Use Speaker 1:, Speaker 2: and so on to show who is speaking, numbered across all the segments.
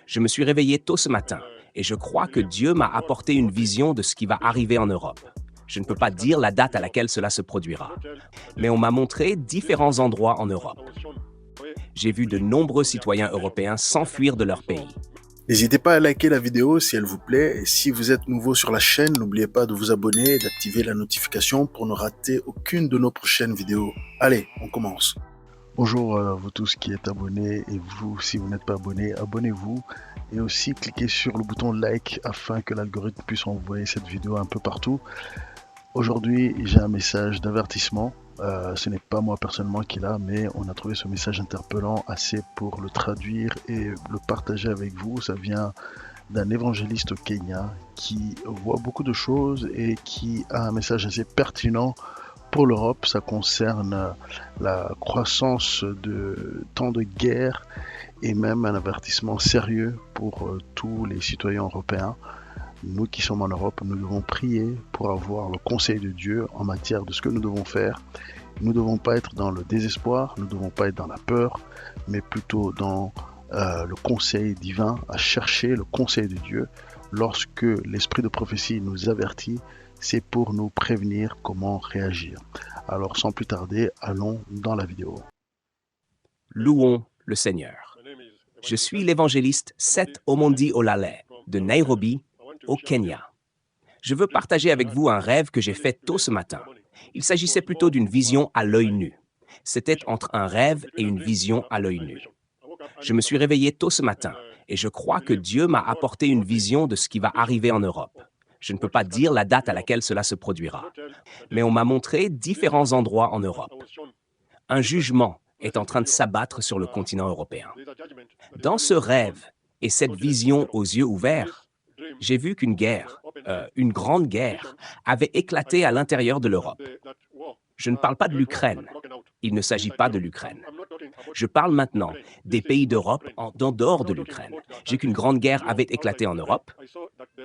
Speaker 1: Je me suis réveillé tôt ce matin et je crois que Dieu m'a apporté une vision de ce qui va arriver en Europe. Je ne peux pas dire la date à laquelle cela se produira, mais on m'a montré différents endroits en Europe. J'ai vu de nombreux citoyens européens s'enfuir de leur pays.
Speaker 2: N'hésitez pas à liker la vidéo si elle vous plaît. Et si vous êtes nouveau sur la chaîne, n'oubliez pas de vous abonner et d'activer la notification pour ne rater aucune de nos prochaines vidéos. Allez, on commence. Bonjour à vous tous qui êtes abonnés et vous, si vous n'êtes pas abonnés, abonnez-vous. Et aussi cliquez sur le bouton like afin que l'algorithme puisse envoyer cette vidéo un peu partout. Aujourd'hui, j'ai un message d'avertissement. Ce n'est pas moi personnellement qui l'a, mais on a trouvé ce message interpellant assez pour le traduire et le partager avec vous. Ça vient d'un évangéliste au Kenya qui voit beaucoup de choses et qui a un message assez pertinent pour l'Europe. Ça concerne la croissance de tant de guerres et même un avertissement sérieux pour tous les citoyens européens. Nous qui sommes en Europe, nous devons prier pour avoir le conseil de Dieu en matière de ce que nous devons faire. Nous ne devons pas être dans le désespoir, nous ne devons pas être dans la peur, mais plutôt dans le conseil divin, à chercher le conseil de Dieu. Lorsque l'esprit de prophétie nous avertit, c'est pour nous prévenir comment réagir. Alors sans plus tarder, allons dans la vidéo.
Speaker 1: Louons le Seigneur. Je suis l'évangéliste Seth Omondi Olale de Nairobi, au Kenya. Je veux partager avec vous un rêve que j'ai fait tôt ce matin. Il s'agissait plutôt d'une vision à l'œil nu. C'était entre un rêve et une vision à l'œil nu. Je me suis réveillé tôt ce matin et je crois que Dieu m'a apporté une vision de ce qui va arriver en Europe. Je ne peux pas dire la date à laquelle cela se produira, mais on m'a montré différents endroits en Europe. Un jugement est en train de s'abattre sur le continent européen. Dans ce rêve et cette vision aux yeux ouverts, j'ai vu qu'une guerre, une grande guerre, avait éclaté à l'intérieur de l'Europe. Je ne parle pas de l'Ukraine. Il ne s'agit pas de l'Ukraine. Je parle maintenant des pays d'Europe en dehors de l'Ukraine. J'ai qu'une grande guerre avait éclaté en Europe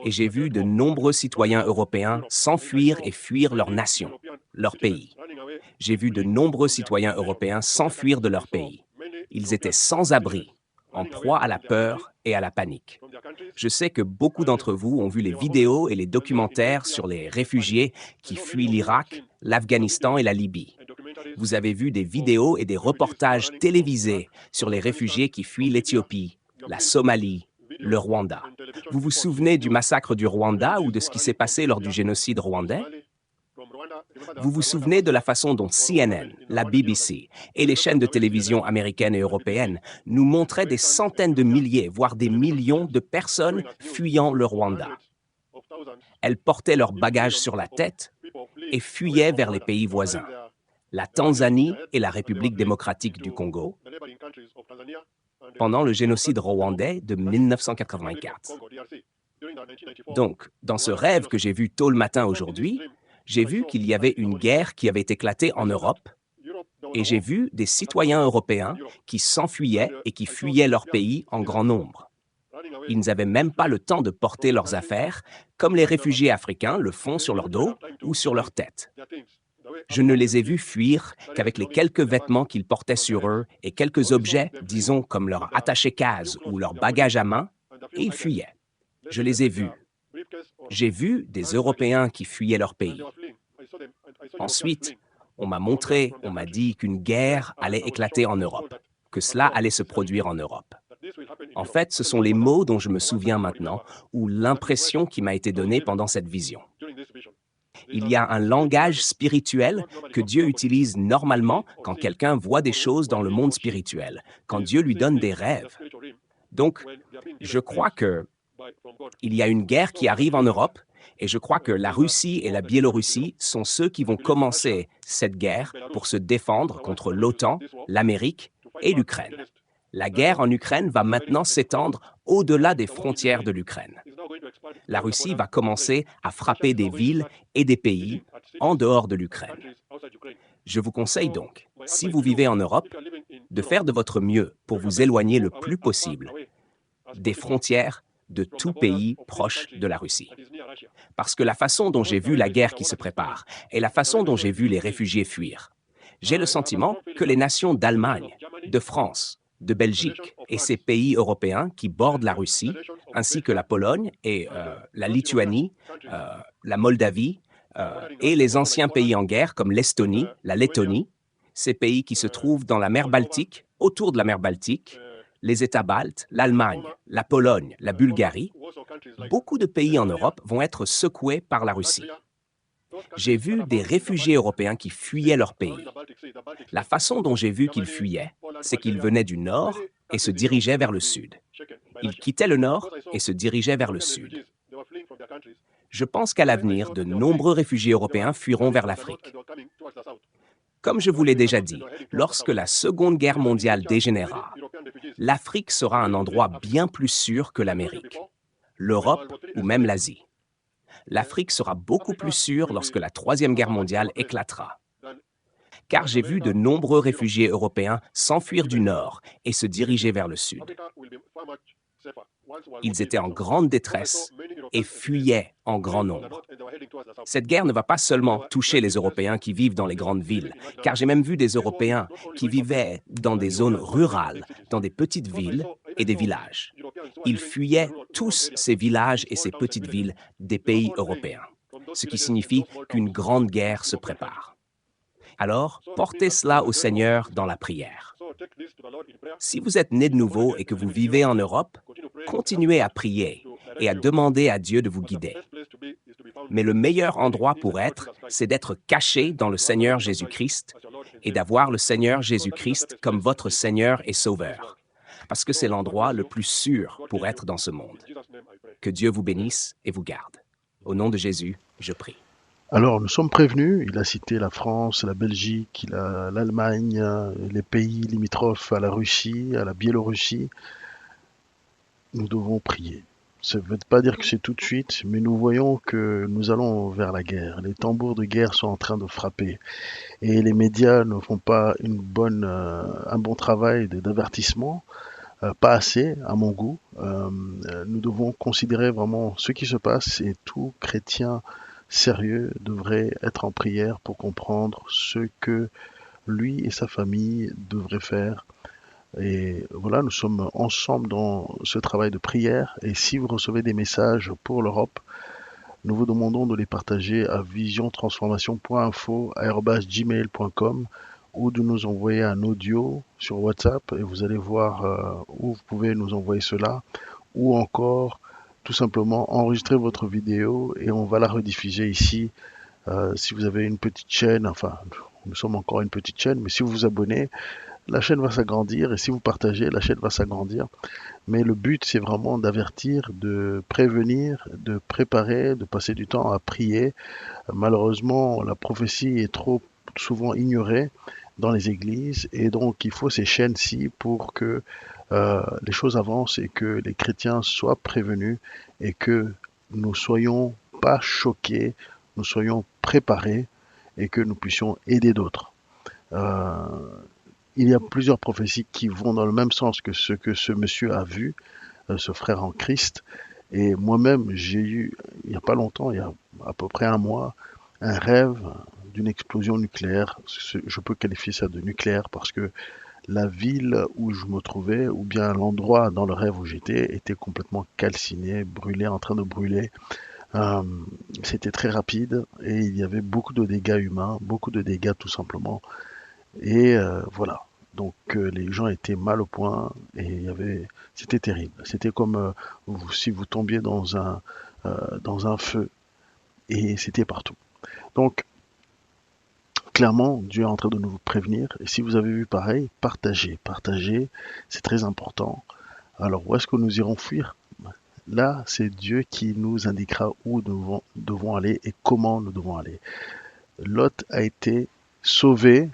Speaker 1: et j'ai vu de nombreux citoyens européens s'enfuir et fuir leur nation, leur pays. J'ai vu de nombreux citoyens européens s'enfuir de leur pays. Ils étaient sans abri, en proie à la peur et à la panique. Je sais que beaucoup d'entre vous ont vu les vidéos et les documentaires sur les réfugiés qui fuient l'Irak, l'Afghanistan et la Libye. Vous avez vu des vidéos et des reportages télévisés sur les réfugiés qui fuient l'Éthiopie, la Somalie, le Rwanda. Vous vous souvenez du massacre du Rwanda ou de ce qui s'est passé lors du génocide rwandais? Vous vous souvenez de la façon dont CNN, la BBC et les chaînes de télévision américaines et européennes nous montraient des centaines de milliers, voire des millions de personnes fuyant le Rwanda. Elles portaient leurs bagages sur la tête et fuyaient vers les pays voisins, la Tanzanie et la République démocratique du Congo, pendant le génocide rwandais de 1984. Donc, dans ce rêve que j'ai vu tôt le matin aujourd'hui, j'ai vu qu'il y avait une guerre qui avait éclaté en Europe et j'ai vu des citoyens européens qui s'enfuyaient et qui fuyaient leur pays en grand nombre. Ils n'avaient même pas le temps de porter leurs affaires, comme les réfugiés africains le font sur leur dos ou sur leur tête. Je ne les ai vus fuir qu'avec les quelques vêtements qu'ils portaient sur eux et quelques objets, disons comme leur attaché-case ou leur bagage à main, et ils fuyaient. Je les ai vus. J'ai vu des Européens qui fuyaient leur pays. Ensuite, on m'a dit qu'une guerre allait éclater en Europe, que cela allait se produire en Europe. En fait, ce sont les mots dont je me souviens maintenant ou l'impression qui m'a été donnée pendant cette vision. Il y a un langage spirituel que Dieu utilise normalement quand quelqu'un voit des choses dans le monde spirituel, quand Dieu lui donne des rêves. Donc, je crois qu'il y a une guerre qui arrive en Europe et je crois que la Russie et la Biélorussie sont ceux qui vont commencer cette guerre pour se défendre contre l'OTAN, l'Amérique et l'Ukraine. La guerre en Ukraine va maintenant s'étendre au-delà des frontières de l'Ukraine. La Russie va commencer à frapper des villes et des pays en dehors de l'Ukraine. Je vous conseille donc, si vous vivez en Europe, de faire de votre mieux pour vous éloigner le plus possible des frontières de tout pays proche de la Russie. Parce que la façon dont j'ai vu la guerre qui se prépare et la façon dont j'ai vu les réfugiés fuir, j'ai le sentiment que les nations d'Allemagne, de France, de Belgique et ces pays européens qui bordent la Russie, ainsi que la Pologne et la Lituanie, la Moldavie et les anciens pays en guerre comme l'Estonie, la Lettonie, ces pays qui se trouvent dans la mer Baltique, autour de la mer Baltique, les États baltes, l'Allemagne, la Pologne, la Bulgarie. Beaucoup de pays en Europe vont être secoués par la Russie. J'ai vu des réfugiés européens qui fuyaient leur pays. La façon dont j'ai vu qu'ils fuyaient, c'est qu'ils venaient du nord et se dirigeaient vers le sud. Ils quittaient le nord et se dirigeaient vers le sud. Je pense qu'à l'avenir, de nombreux réfugiés européens fuiront vers l'Afrique. Comme je vous l'ai déjà dit, lorsque la Seconde Guerre mondiale dégénérera, l'Afrique sera un endroit bien plus sûr que l'Amérique, l'Europe ou même l'Asie. L'Afrique sera beaucoup plus sûre lorsque la Troisième Guerre mondiale éclatera. Car j'ai vu de nombreux réfugiés européens s'enfuir du nord et se diriger vers le sud. Ils étaient en grande détresse et fuyaient en grand nombre. Cette guerre ne va pas seulement toucher les Européens qui vivent dans les grandes villes, car j'ai même vu des Européens qui vivaient dans des zones rurales, dans des petites villes et des villages. Ils fuyaient tous ces villages et ces petites villes des pays européens, ce qui signifie qu'une grande guerre se prépare. Alors, portez cela au Seigneur dans la prière. Si vous êtes né de nouveau et que vous vivez en Europe, continuez à prier et à demander à Dieu de vous guider. Mais le meilleur endroit pour être, c'est d'être caché dans le Seigneur Jésus-Christ et d'avoir le Seigneur Jésus-Christ comme votre Seigneur et Sauveur, parce que c'est l'endroit le plus sûr pour être dans ce monde. Que Dieu vous bénisse et vous garde. Au nom de Jésus, je prie.
Speaker 2: Alors, nous sommes prévenus, il a cité la France, la Belgique, l'Allemagne, les pays limitrophes à la Russie, à la Biélorussie. Nous devons prier. Ça ne veut pas dire que c'est tout de suite, mais nous voyons que nous allons vers la guerre. Les tambours de guerre sont en train de frapper. Et les médias ne font pas un bon travail d'avertissement, pas assez à mon goût. Nous devons considérer vraiment ce qui se passe et tout chrétien sérieux devrait être en prière pour comprendre ce que lui et sa famille devraient faire. Et voilà, nous sommes ensemble dans ce travail de prière. Et si vous recevez des messages pour l'Europe, nous vous demandons de les partager à visiontransformation.info@gmail.com ou de nous envoyer un audio sur WhatsApp et vous allez voir où vous pouvez nous envoyer cela, ou encore tout simplement enregistrer votre vidéo et on va la rediffuser ici. Si vous avez une petite chaîne, enfin nous sommes encore une petite chaîne, mais si vous vous abonnez, la chaîne va s'agrandir et si vous partagez, la chaîne va s'agrandir. Mais le but, c'est vraiment d'avertir, de prévenir, de préparer, de passer du temps à prier. Malheureusement, la prophétie est trop souvent ignorée dans les églises et donc il faut ces chaînes-ci pour que les choses avancent et que les chrétiens soient prévenus et que nous soyons pas choqués, nous soyons préparés et que nous puissions aider d'autres. Il y a plusieurs prophéties qui vont dans le même sens que ce que ce monsieur a vu, ce frère en Christ. Et moi-même, j'ai eu, il n'y a pas longtemps, il y a à peu près un mois, un rêve d'une explosion nucléaire. Je peux qualifier ça de nucléaire parce que la ville où je me trouvais, ou bien l'endroit dans le rêve où j'étais, était complètement calciné, brûlé, en train de brûler. C'était très rapide et il y avait beaucoup de dégâts humains, beaucoup de dégâts tout simplement. Et voilà. Donc les gens étaient mal au point et c'était terrible. C'était comme si vous tombiez dans un feu et c'était partout. Donc clairement, Dieu est en train de nous prévenir. Et si vous avez vu pareil, partagez. Partagez, c'est très important. Alors où est-ce que nous irons fuir? Là, c'est Dieu qui nous indiquera où nous devons aller et comment nous devons aller. Lot a été sauvé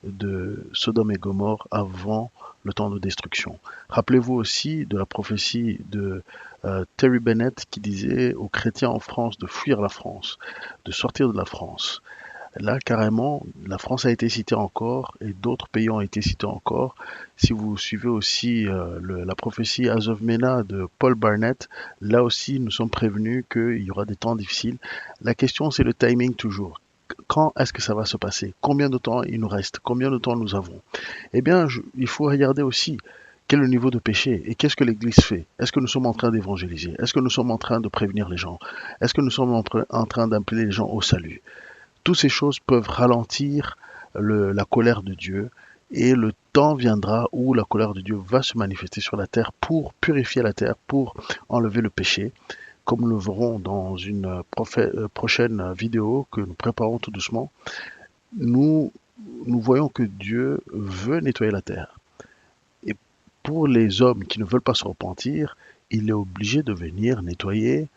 Speaker 2: de Sodome et Gomorrhe avant le temps de destruction. Rappelez-vous aussi de la prophétie de Terry Bennett qui disait aux chrétiens en France de fuir la France, de sortir de la France. Là, carrément, la France a été citée encore et d'autres pays ont été cités encore. Si vous suivez aussi la prophétie Azov Mena de Paul Barnett, là aussi, nous sommes prévenus qu'il y aura des temps difficiles. La question, c'est le timing toujours. Quand est-ce que ça va se passer? Combien de temps il nous reste? Combien de temps nous avons? Eh bien, il faut regarder aussi quel est le niveau de péché et qu'est-ce que l'Église fait. Est-ce que nous sommes en train d'évangéliser? Est-ce que nous sommes en train de prévenir les gens? Est-ce que nous sommes en train d'appeler les gens au salut? Toutes ces choses peuvent ralentir la colère de Dieu et le temps viendra où la colère de Dieu va se manifester sur la terre pour purifier la terre, pour enlever le péché, comme nous le verrons dans une prochaine vidéo que nous préparons tout doucement. Nous, nous voyons que Dieu veut nettoyer la terre. Et pour les hommes qui ne veulent pas se repentir, il est obligé de venir nettoyer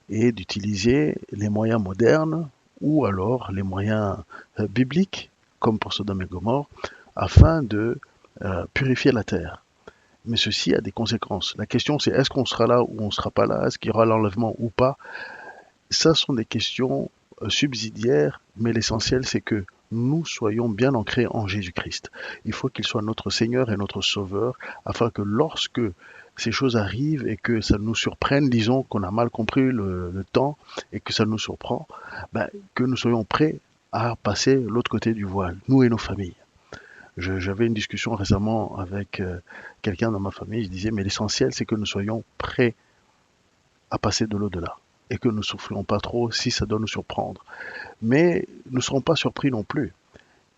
Speaker 2: et d'utiliser les moyens modernes ou alors les moyens bibliques, comme pour Sodome et Gomorrhe, afin de purifier la terre. Mais ceci a des conséquences. La question c'est est-ce qu'on sera là ou on ne sera pas là? Est-ce qu'il y aura l'enlèvement ou pas? Ça sont des questions subsidiaires, mais l'essentiel c'est que nous soyons bien ancrés en Jésus-Christ. Il faut qu'il soit notre Seigneur et notre Sauveur, afin que lorsque ces choses arrivent et que ça nous surprenne, disons qu'on a mal compris le temps et que ça nous surprend, ben, que nous soyons prêts à passer l'autre côté du voile, nous et nos familles. J'avais une discussion récemment avec quelqu'un dans ma famille, je disais, mais l'essentiel c'est que nous soyons prêts à passer de l'au-delà et que nous ne souffrions pas trop si ça doit nous surprendre. Mais nous ne serons pas surpris non plus.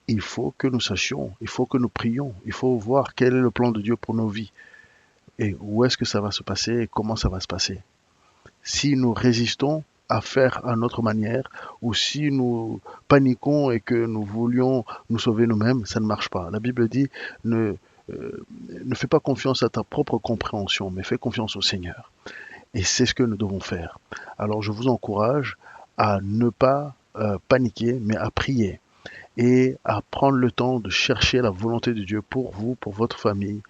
Speaker 2: Il faut que nous sachions, il faut que nous prions, il faut voir quel est le plan de Dieu pour nos vies et où est-ce que ça va se passer et comment ça va se passer. Si nous résistons à faire à notre manière ou si nous paniquons et que nous voulions nous sauver nous-mêmes, ça ne marche pas. La Bible dit ne fais pas confiance à ta propre compréhension, mais fais confiance au Seigneur. Et c'est ce que nous devons faire. Alors je vous encourage à ne pas paniquer, mais à prier et à prendre le temps de chercher la volonté de Dieu pour vous, pour votre famille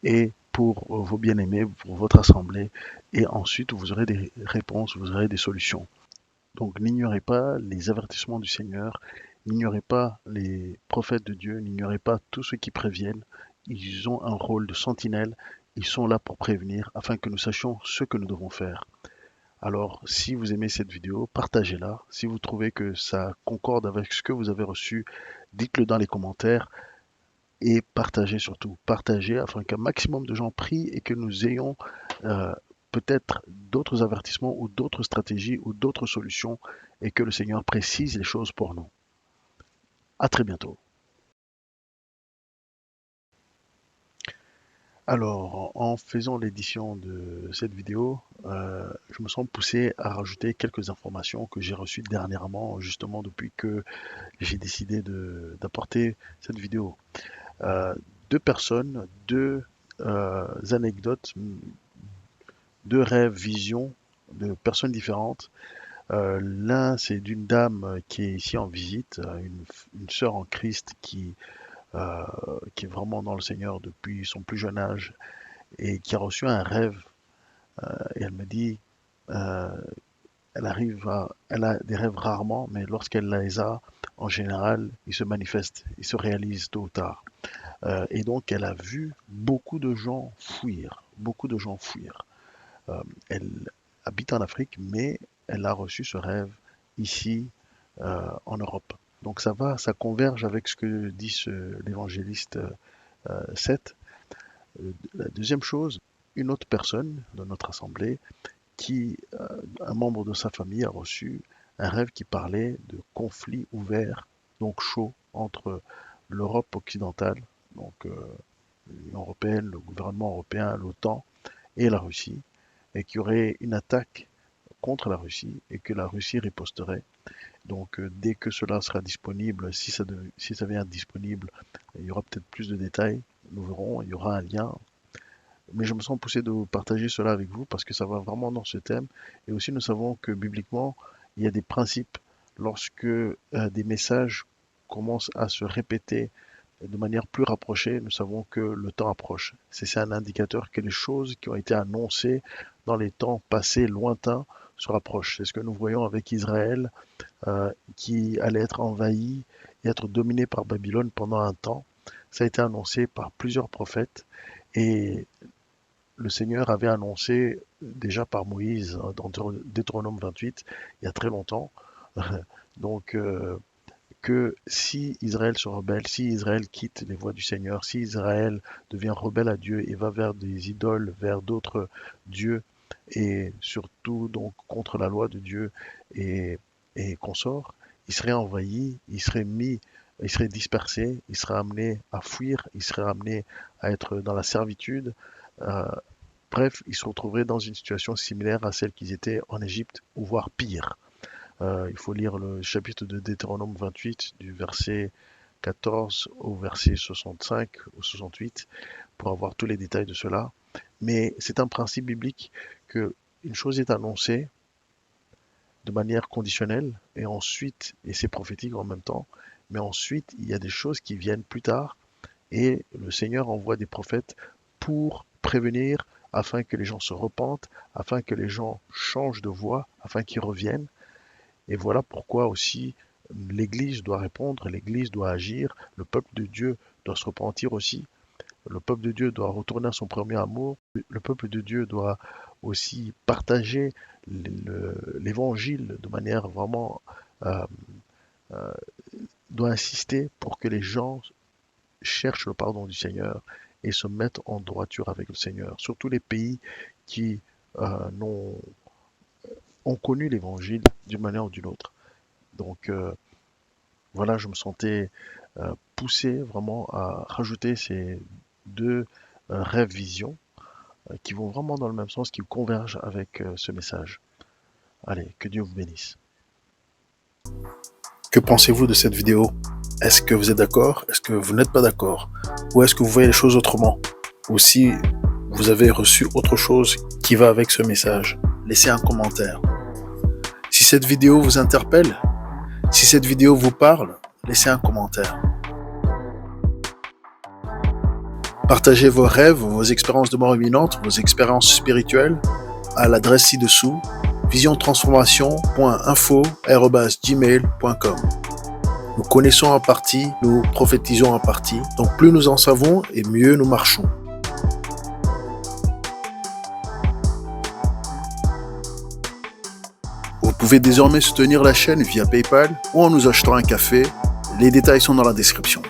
Speaker 2: et pour vos bien-aimés, pour votre assemblée. Et ensuite, vous aurez des réponses, vous aurez des solutions. Donc n'ignorez pas les avertissements du Seigneur, n'ignorez pas les prophètes de Dieu, n'ignorez pas tous ceux qui préviennent. Ils ont un rôle de sentinelle, ils sont là pour prévenir afin que nous sachions ce que nous devons faire. Alors, si vous aimez cette vidéo, partagez-la. Si vous trouvez que ça concorde avec ce que vous avez reçu, dites-le dans les commentaires et partagez surtout. Partagez afin qu'un maximum de gens prient et que nous ayons peut-être d'autres avertissements ou d'autres stratégies ou d'autres solutions et que le Seigneur précise les choses pour nous. À très bientôt. Alors, en faisant l'édition de cette vidéo, je me sens poussé à rajouter quelques informations que j'ai reçues dernièrement, justement depuis que j'ai décidé d'apporter cette vidéo. Deux personnes, deux anecdotes, deux rêves, visions de personnes différentes. L'un, c'est d'une dame qui est ici en visite, une sœur en Christ qui est vraiment dans le Seigneur depuis son plus jeune âge et qui a reçu un rêve. Et elle me dit, euh, elle a des rêves rarement, mais lorsqu'elle les a, en général, ils se manifestent, ils se réalisent tôt ou tard. Et donc, elle a vu beaucoup de gens fuir, beaucoup de gens fuir. Elle habite en Afrique, mais elle a reçu ce rêve ici en Europe. Donc ça converge avec ce que dit l'évangéliste Seth. La deuxième chose, une autre personne de notre assemblée, un membre de sa famille a reçu un rêve qui parlait de conflits ouverts, donc chauds, entre l'Europe occidentale, donc l'Union européenne, le gouvernement européen, l'OTAN et la Russie, et qu'il y aurait une attaque contre la Russie et que la Russie riposterait. Donc dès que cela sera disponible, si ça vient disponible, il y aura peut-être plus de détails, nous verrons, il y aura un lien. Mais je me sens poussé de partager cela avec vous parce que ça va vraiment dans ce thème. Et aussi nous savons que bibliquement, il y a des principes. Lorsque des messages commencent à se répéter de manière plus rapprochée, nous savons que le temps approche. C'est un indicateur que les choses qui ont été annoncées dans les temps passés lointains se rapprochent. C'est ce que nous voyons avec Israël qui allait être envahi et être dominé par Babylone pendant un temps. Ça a été annoncé par plusieurs prophètes et le Seigneur avait annoncé déjà par Moïse dans Deutéronome 28 il y a très longtemps. Donc que si Israël se rebelle, si Israël quitte les voies du Seigneur, si Israël devient rebelle à Dieu et va vers des idoles, vers d'autres dieux, et surtout donc contre la loi de Dieu et, et consorts, il serait envahi, il serait dispersé, il serait amené à fuir, il serait amené à être dans la servitude. Euh, Bref, ils se retrouveraient dans une situation similaire à celle qu'ils étaient en Égypte, ou voire pire. Il faut lire le chapitre de Deutéronome 28, du verset 14 au verset 65 ou 68, pour avoir tous les détails de cela. Mais c'est un principe biblique que une chose est annoncée de manière conditionnelle, et ensuite, et c'est prophétique en même temps, mais ensuite, il y a des choses qui viennent plus tard, et le Seigneur envoie des prophètes pour prévenir, afin que les gens se repentent, afin que les gens changent de voie, afin qu'ils reviennent. Et voilà pourquoi aussi l'Église doit répondre, l'Église doit agir, le peuple de Dieu doit se repentir aussi, le peuple de Dieu doit retourner à son premier amour, le peuple de Dieu doit aussi partager l'Évangile de manière vraiment, euh, euh, doit insister pour que les gens cherchent le pardon du Seigneur et se mettent en droiture avec le Seigneur. Surtout les pays qui ont connu l'Évangile d'une manière ou d'une autre. Donc voilà, je me sentais poussé vraiment à rajouter ces deux rêves visions qui vont vraiment dans le même sens, qui convergent avec ce message. Allez, que Dieu vous bénisse.
Speaker 3: Que pensez-vous de cette vidéo? Est-ce que vous êtes d'accord? Est-ce que vous n'êtes pas d'accord? Ou est-ce que vous voyez les choses autrement? Ou si vous avez reçu autre chose qui va avec ce message? Laissez un commentaire. Si cette vidéo vous interpelle, si cette vidéo vous parle, laissez un commentaire. Partagez vos rêves, vos expériences de mort imminente, vos expériences spirituelles à l'adresse ci-dessous, visiontransformation.info@gmail.com. Nous connaissons en partie, nous prophétisons en partie, donc plus nous en savons et mieux nous marchons. Vous pouvez désormais soutenir la chaîne via PayPal ou en nous achetant un café. Les détails sont dans la description.